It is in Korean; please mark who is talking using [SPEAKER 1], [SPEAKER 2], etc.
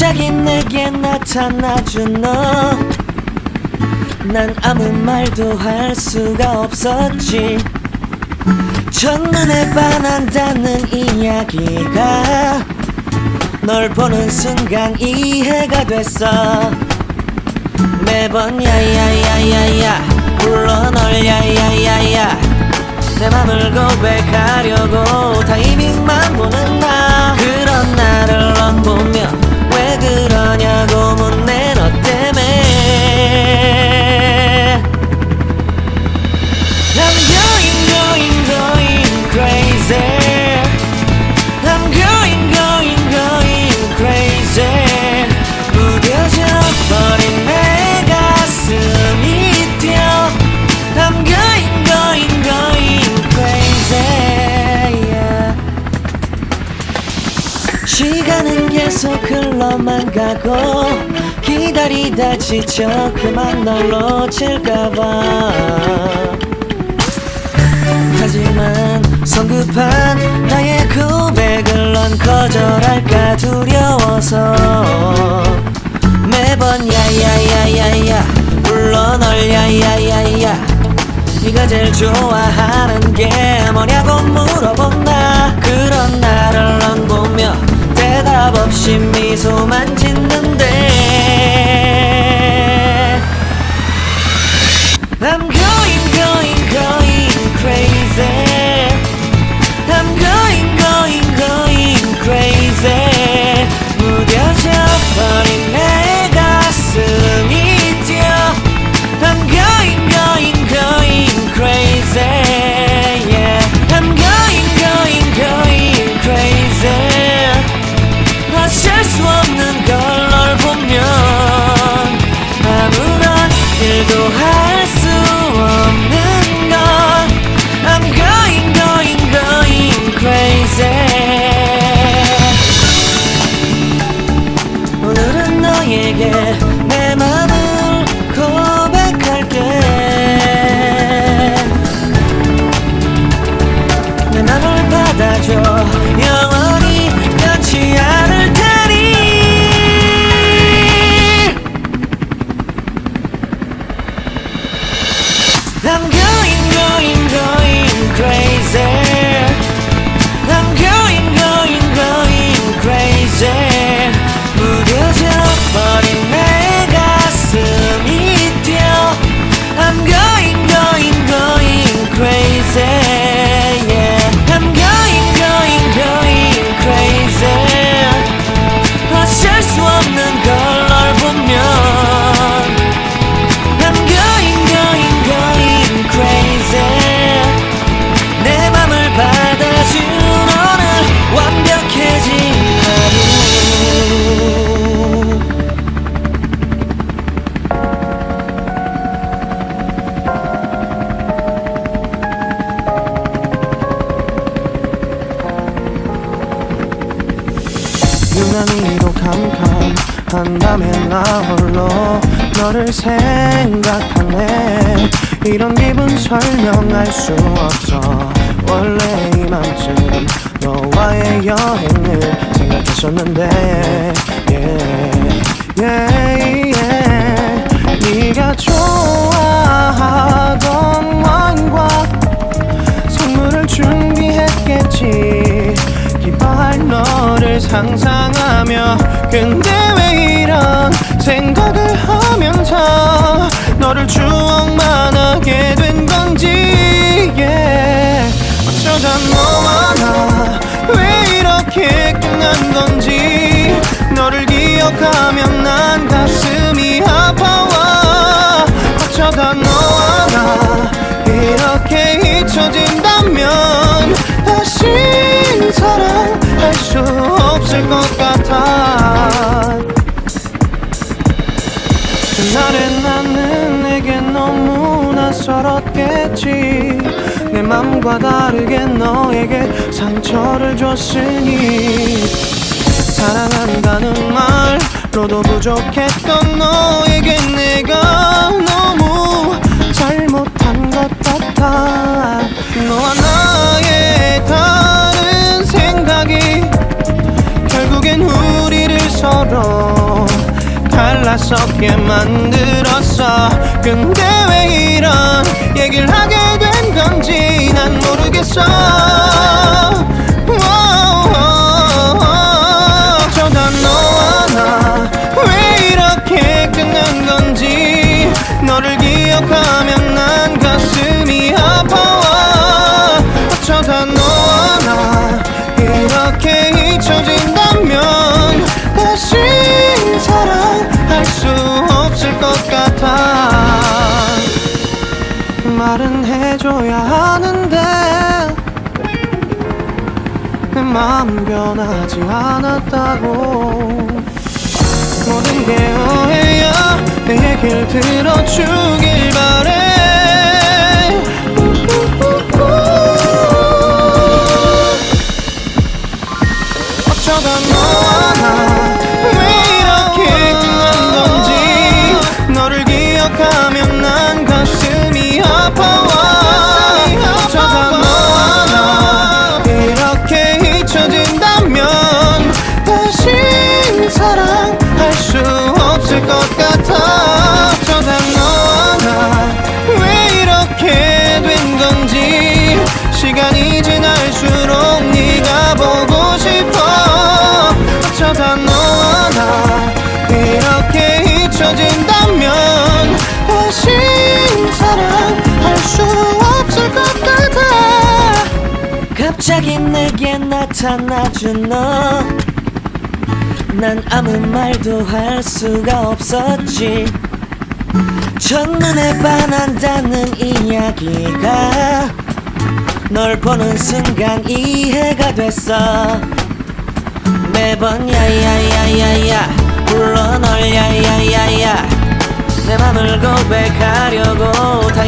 [SPEAKER 1] 갑자기 내게 나타나준 너, 난 아무 말도 할 수가 없었지. 첫눈에 반한다는 이야기가 널 보는 순간 이해가 됐어. 매번 야야야야야 불러 널 야야야야, 내 맘을 고백하려고 타이밍만 보는 나. 그런 나를 넌 보며 왜 그러냐고 묻네. 너 때문에 I'm going crazy. I'm going crazy. 무뎌져 버린 내 가슴이 뛰어. I'm going crazy, yeah. 시간은 계속 흘러만 가고 기다리다 지쳐 그만 널 놓칠까봐. 하지만 성급한 나의 고백을 넌 거절할까 두려워서 매번 야야야야야 불러 널 야야야야. 네가 제일 좋아하는 게 뭐냐고 물어본다. 그런 나를 넌 보며 대답 없이 미소만 짓는데 I'm going crazy. I'm going crazy. 무뎌져 버린 내 가슴이 뛰어. I'm going crazy, yeah. I'm going crazy. 어쩔 수 없는 걸 널 보면 아무런 일도 할 수 없는 걸. I'm going crazy. 오늘은 너에게 내 맘을 고백할게. 내 맘을 받아줘. 영원히 변치 않을 테니. I'm going crazy. I'm going crazy. 무뎌져 버린 내 가슴이 뛰어. I'm going crazy, yeah. I'm going crazy. 어쩔 수 없는 걸 널 보면 I'm going crazy. 내 맘을 받아준 오늘 완벽해진 하루.
[SPEAKER 2] 유난히도 캄캄한 밤에 나 홀로 너를 생각하네. 이런 기분 설명할 수 없어. 원래 이맘쯤 너와의 여행을 생각했었는데 네가 좋아하던 와인과 선물을 준비했겠지. 기뻐할 너를 상상하며. 근데 왜 이런 생각을 하면서 너를 추억만 하게 된 건지, yeah. 어쩌다 너와 나 왜 이렇게 끝난 건지. 너를 기억하면 난 가슴이 아파와. 어쩌다 너와 나 이렇게 잊혀진다면 다시 사랑할 수 없을 것 같아. 그날의 나는 내게 너무 낯설었겠지. 내 맘과 다르게 너에게 상처를 줬으니. 사랑한다는 말로도 부족했던 너에게 내가 너무 잘못한 것 같아. 너와 나의 다른 생각이 결국엔 우리를 서로 올라서게 만들었어. 근데 왜 이런 얘기를 하게 된 건지 난 모르겠어. 어쩌다 너와 나 왜 이렇게 끊는 건지. 너를 기억하면 난 가슴이 아파와. 어쩌다 너와 나 이렇게 잊혀진다면 다시 사랑할 수 없을 것 같아. 말은 해줘야 하는데 내 마음 변하지 않았다고. 모든 게 오해야. 내 얘길 들어주길 바래. 어쩌다 너와 나 왜 이렇게 끝난 건지. 너를 기억하면 난 가슴이 아파와. 어쩌다 너와 나 이렇게 잊혀진다면 다시 사랑할 수 없을 것 같아. 어쩌다 너와 나 왜 이렇게 된 건지. 시간이 지날수록 네가 보고 싶어. 어쩌다 너와 나 이렇게 잊혀진다면 다시 사랑할 수 없을 것 같아.
[SPEAKER 1] 갑자기 내게 나타나준 너. 난 아무 말도 할 수가 없었지. 첫눈에 반한다는 이야기가 널 보는 순간 이해가 됐어. 매번 야야야야야 불러 널 야야야야. 내 맘을 고백하려고 다